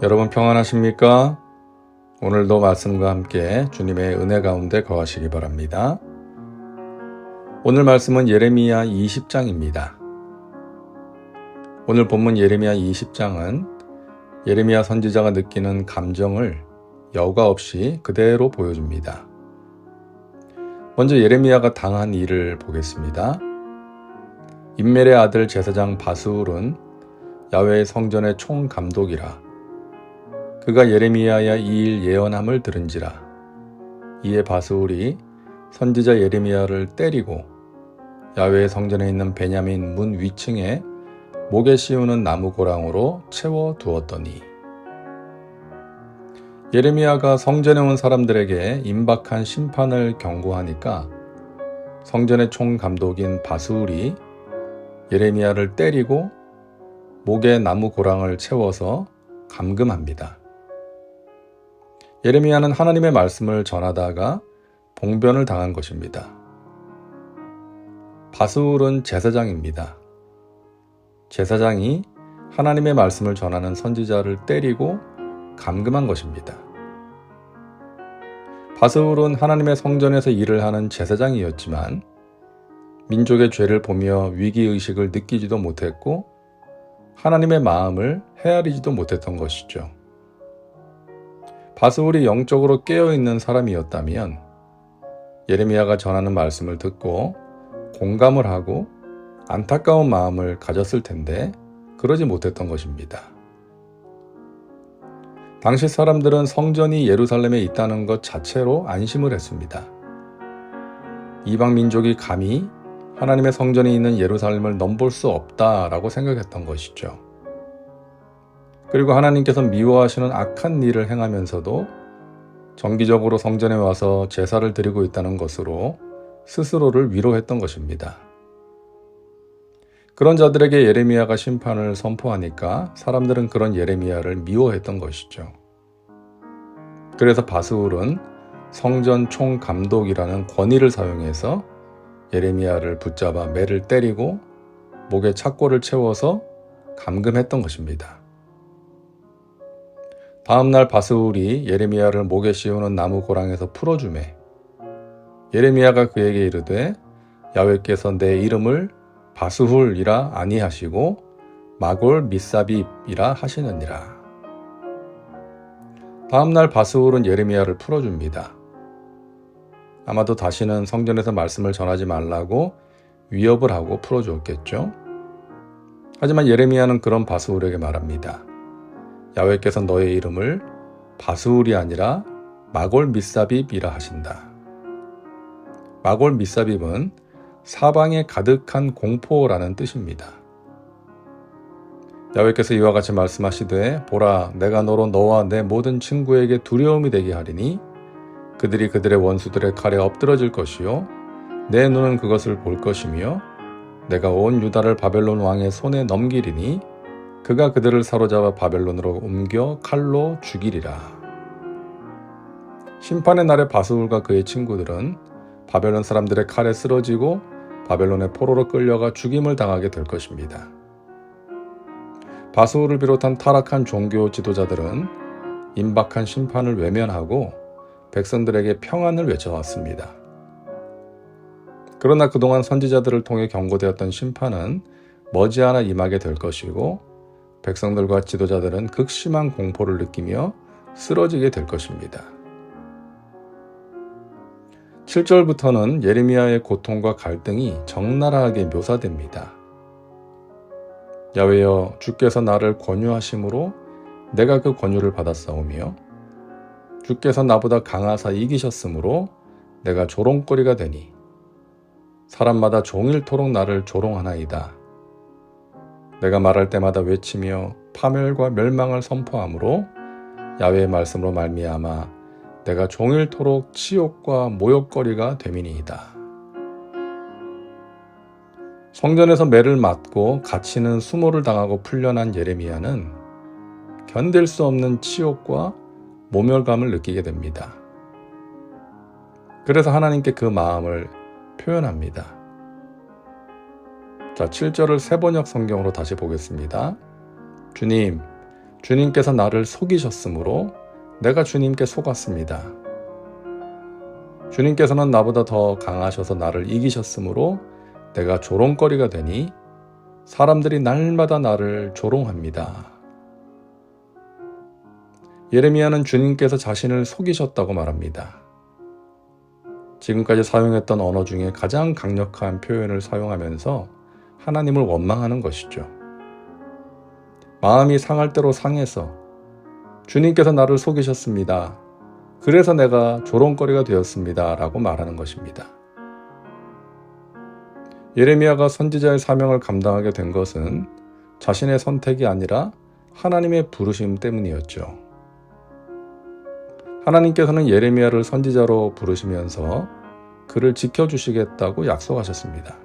여러분 평안하십니까? 오늘도 말씀과 함께 주님의 은혜 가운데 거하시기 바랍니다. 오늘 말씀은 예레미야 20장입니다. 오늘 본문 예레미야 20장은 예레미야 선지자가 느끼는 감정을 여과 없이 그대로 보여줍니다. 먼저 예레미야가 당한 일을 보겠습니다. 임멜의 아들 제사장 바스울은 야훼의 성전의 총감독이라. 그가 예레미야야 이 일 예언함을 들은지라. 이에 바스울이 선지자 예레미야를 때리고 야훼의 성전에 있는 베냐민 문 위층에 목에 씌우는 나무 고랑으로 채워 두었더니. 예레미야가 성전에 온 사람들에게 임박한 심판을 경고하니까 성전의 총감독인 바스울이 예레미야를 때리고 목에 나무 고랑을 채워서 감금합니다. 예레미야는 하나님의 말씀을 전하다가 봉변을 당한 것입니다. 바스울은 제사장입니다. 제사장이 하나님의 말씀을 전하는 선지자를 때리고 감금한 것입니다. 바스울은 하나님의 성전에서 일을 하는 제사장이었지만 민족의 죄를 보며 위기의식을 느끼지도 못했고 하나님의 마음을 헤아리지도 못했던 것이죠. 바스울이 영적으로 깨어있는 사람이었다면 예레미야가 전하는 말씀을 듣고 공감을 하고 안타까운 마음을 가졌을 텐데 그러지 못했던 것입니다. 당시 사람들은 성전이 예루살렘에 있다는 것 자체로 안심을 했습니다. 이방 민족이 감히 하나님의 성전이 있는 예루살렘을 넘볼 수 없다라고 생각했던 것이죠. 그리고 하나님께서 미워하시는 악한 일을 행하면서도 정기적으로 성전에 와서 제사를 드리고 있다는 것으로 스스로를 위로했던 것입니다. 그런 자들에게 예레미야가 심판을 선포하니까 사람들은 그런 예레미야를 미워했던 것이죠. 그래서 바스울은 성전 총감독이라는 권위를 사용해서 예레미야를 붙잡아 매를 때리고 목에 착고를 채워서 감금했던 것입니다. 다음날 바스울이 예레미야를 목에 씌우는 나무 고랑에서 풀어주매 예레미야가 그에게 이르되 야훼께서 내 이름을 바스훌이라 아니하시고 마골 미사빕이라 하시느니라. 다음날 바스훌은 예레미야를 풀어줍니다. 아마도 다시는 성전에서 말씀을 전하지 말라고 위협을 하고 풀어주었겠죠. 하지만 예레미야는 그런 바스훌에게 말합니다. 야훼께서 너의 이름을 바스훌이 아니라 마골 미사빕이라 하신다. 마골 미사빕은 사방에 가득한 공포라는 뜻입니다. 야훼께서 이와 같이 말씀하시되 보라 내가 너로 너와 내 모든 친구에게 두려움이 되게 하리니 그들이 그들의 원수들의 칼에 엎드러질 것이요 내 눈은 그것을 볼 것이며 내가 온 유다를 바벨론 왕의 손에 넘기리니 그가 그들을 사로잡아 바벨론으로 옮겨 칼로 죽이리라. 심판의 날에 바스울과 그의 친구들은 바벨론 사람들의 칼에 쓰러지고 바벨론의 포로로 끌려가 죽임을 당하게 될 것입니다. 바스울을 비롯한 타락한 종교 지도자들은 임박한 심판을 외면하고 백성들에게 평안을 외쳐왔습니다. 그러나 그동안 선지자들을 통해 경고되었던 심판은 머지않아 임하게 될 것이고 백성들과 지도자들은 극심한 공포를 느끼며 쓰러지게 될 것입니다. 7절부터는 예레미야의 고통과 갈등이 적나라하게 묘사됩니다. 야훼여 주께서 나를 권유하심으로 내가 그 권유를 받았사오며 주께서 나보다 강하사 이기셨으므로 내가 조롱거리가 되니 사람마다 종일토록 나를 조롱하나이다. 내가 말할 때마다 외치며 파멸과 멸망을 선포하므로 야훼의 말씀으로 말미암아 내가 종일토록 치욕과 모욕거리가 됨이니이다. 성전에서 매를 맞고 갇히는 수모를 당하고 풀려난 예레미야는 견딜 수 없는 치욕과 모멸감을 느끼게 됩니다. 그래서 하나님께 그 마음을 표현합니다. 자, 7절을 세번역 성경으로 다시 보겠습니다. 주님께서 나를 속이셨으므로 내가 주님께 속았습니다. 주님께서는 나보다 더 강하셔서 나를 이기셨으므로 내가 조롱거리가 되니 사람들이 날마다 나를 조롱합니다. 예레미야는 주님께서 자신을 속이셨다고 말합니다. 지금까지 사용했던 언어 중에 가장 강력한 표현을 사용하면서 하나님을 원망하는 것이죠. 마음이 상할 대로 상해서 주님께서 나를 속이셨습니다. 그래서 내가 조롱거리가 되었습니다. 라고 말하는 것입니다. 예레미야가 선지자의 사명을 감당하게 된 것은 자신의 선택이 아니라 하나님의 부르심 때문이었죠. 하나님께서는 예레미야를 선지자로 부르시면서 그를 지켜주시겠다고 약속하셨습니다.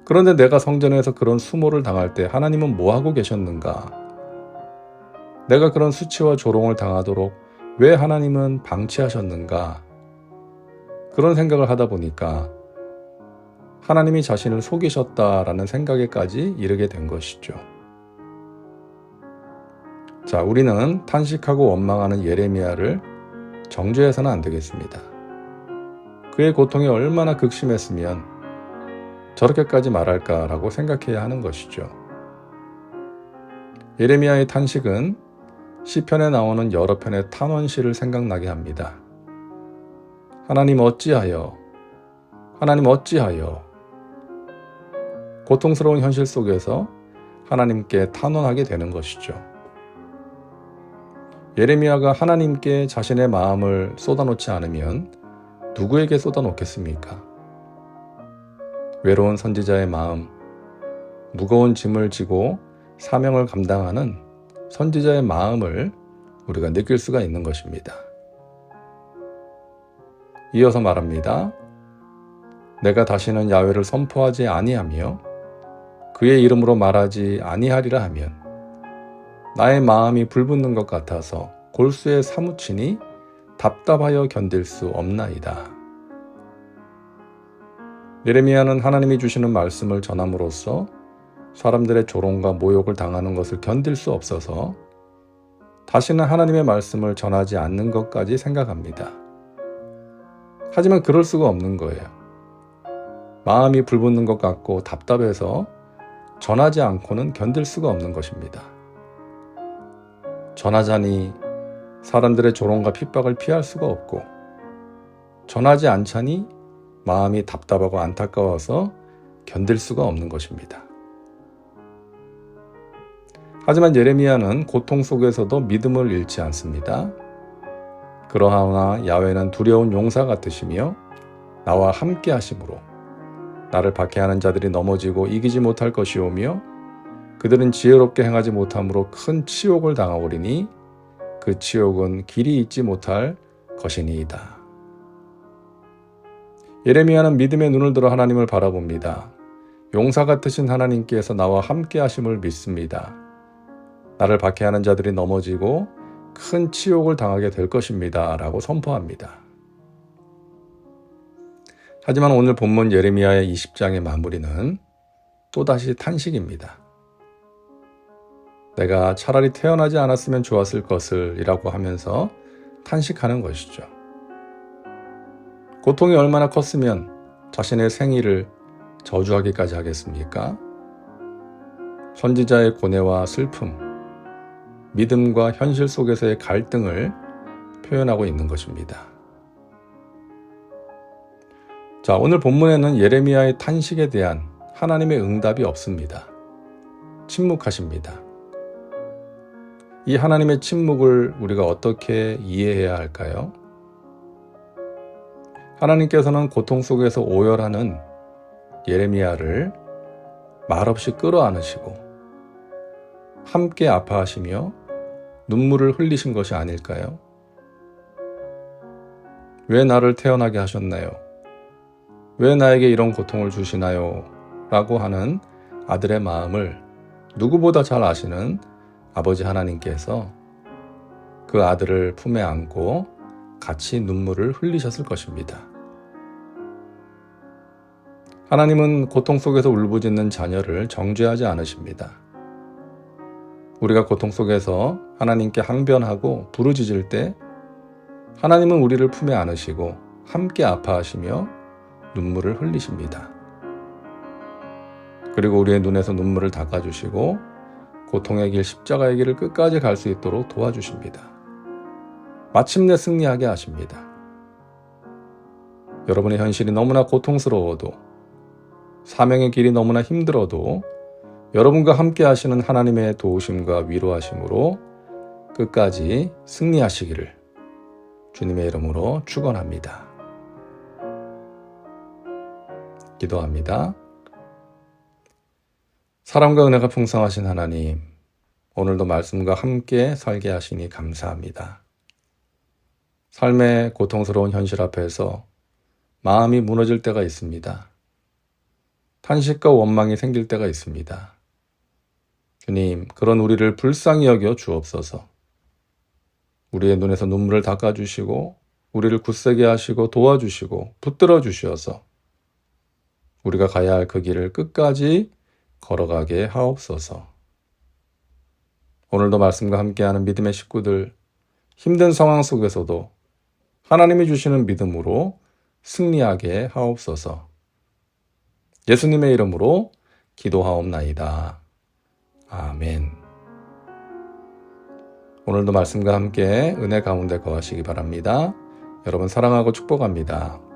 그런데 내가 성전에서 그런 수모를 당할 때 하나님은 뭐하고 계셨는가? 내가 그런 수치와 조롱을 당하도록 왜 하나님은 방치하셨는가? 그런 생각을 하다 보니까 하나님이 자신을 속이셨다라는 생각에까지 이르게 된 것이죠. 자, 우리는 탄식하고 원망하는 예레미야를 정죄해서는 안 되겠습니다. 그의 고통이 얼마나 극심했으면 저렇게까지 말할까라고 생각해야 하는 것이죠. 예레미야의 탄식은 시편에 나오는 여러 편의 탄원시를 생각나게 합니다. 하나님 어찌하여, 하나님 어찌하여. 고통스러운 현실 속에서 하나님께 탄원하게 되는 것이죠. 예레미야가 하나님께 자신의 마음을 쏟아놓지 않으면 누구에게 쏟아놓겠습니까? 외로운 선지자의 마음, 무거운 짐을 지고 사명을 감당하는 선지자의 마음을 우리가 느낄 수가 있는 것입니다. 이어서 말합니다. 내가 다시는 야훼를 선포하지 아니하며 그의 이름으로 말하지 아니하리라 하면 나의 마음이 불붙는 것 같아서 골수에 사무치니 답답하여 견딜 수 없나이다. 예레미야는 하나님이 주시는 말씀을 전함으로써 사람들의 조롱과 모욕을 당하는 것을 견딜 수 없어서 다시는 하나님의 말씀을 전하지 않는 것까지 생각합니다. 하지만 그럴 수가 없는 거예요. 마음이 불붙는 것 같고 답답해서 전하지 않고는 견딜 수가 없는 것입니다. 전하자니 사람들의 조롱과 핍박을 피할 수가 없고 전하지 않자니 마음이 답답하고 안타까워서 견딜 수가 없는 것입니다. 하지만 예레미야는 고통 속에서도 믿음을 잃지 않습니다. 그러하나 야훼는 두려운 용사 같으시며 나와 함께 하심으로 나를 박해하는 자들이 넘어지고 이기지 못할 것이오며 그들은 지혜롭게 행하지 못함으로 큰 치욕을 당하오리니 그 치욕은 길이 잊지 못할 것이니이다. 예레미야는 믿음의 눈을 들어 하나님을 바라봅니다. 용사 같으신 하나님께서 나와 함께 하심을 믿습니다. 나를 박해하는 자들이 넘어지고 큰 치욕을 당하게 될 것입니다. 라고 선포합니다. 하지만 오늘 본문 예레미야의 20장의 마무리는 또다시 탄식입니다. 내가 차라리 태어나지 않았으면 좋았을 것을 이라고 하면서 탄식하는 것이죠. 고통이 얼마나 컸으면 자신의 생일을 저주하기까지 하겠습니까? 선지자의 고뇌와 슬픔, 믿음과 현실 속에서의 갈등을 표현하고 있는 것입니다. 자, 오늘 본문에는 예레미야의 탄식에 대한 하나님의 응답이 없습니다. 침묵하십니다. 이 하나님의 침묵을 우리가 어떻게 이해해야 할까요? 하나님께서는 고통 속에서 오열하는 예레미야를 말없이 끌어안으시고 함께 아파하시며 눈물을 흘리신 것이 아닐까요? 왜 나를 태어나게 하셨나요? 왜 나에게 이런 고통을 주시나요? 라고 하는 아들의 마음을 누구보다 잘 아시는 아버지 하나님께서 그 아들을 품에 안고 같이 눈물을 흘리셨을 것입니다. 하나님은 고통 속에서 울부짖는 자녀를 정죄하지 않으십니다. 우리가 고통 속에서 하나님께 항변하고 부르짖을 때 하나님은 우리를 품에 안으시고 함께 아파하시며 눈물을 흘리십니다. 그리고 우리의 눈에서 눈물을 닦아주시고 고통의 길, 십자가의 길을 끝까지 갈 수 있도록 도와주십니다. 마침내 승리하게 하십니다. 여러분의 현실이 너무나 고통스러워도, 사명의 길이 너무나 힘들어도 여러분과 함께 하시는 하나님의 도우심과 위로하심으로 끝까지 승리하시기를 주님의 이름으로 축원합니다. 기도합니다. 사랑과 은혜가 풍성하신 하나님, 오늘도 말씀과 함께 살게 하시니 감사합니다. 삶의 고통스러운 현실 앞에서 마음이 무너질 때가 있습니다. 탄식과 원망이 생길 때가 있습니다. 주님, 그런 우리를 불쌍히 여겨 주옵소서. 우리의 눈에서 눈물을 닦아주시고 우리를 굳세게 하시고 도와주시고 붙들어 주시어서 우리가 가야 할 그 길을 끝까지 걸어가게 하옵소서. 오늘도 말씀과 함께하는 믿음의 식구들, 힘든 상황 속에서도 하나님이 주시는 믿음으로 승리하게 하옵소서. 예수님의 이름으로 기도하옵나이다. 아멘. 오늘도 말씀과 함께 은혜 가운데 거하시기 바랍니다. 여러분 사랑하고 축복합니다.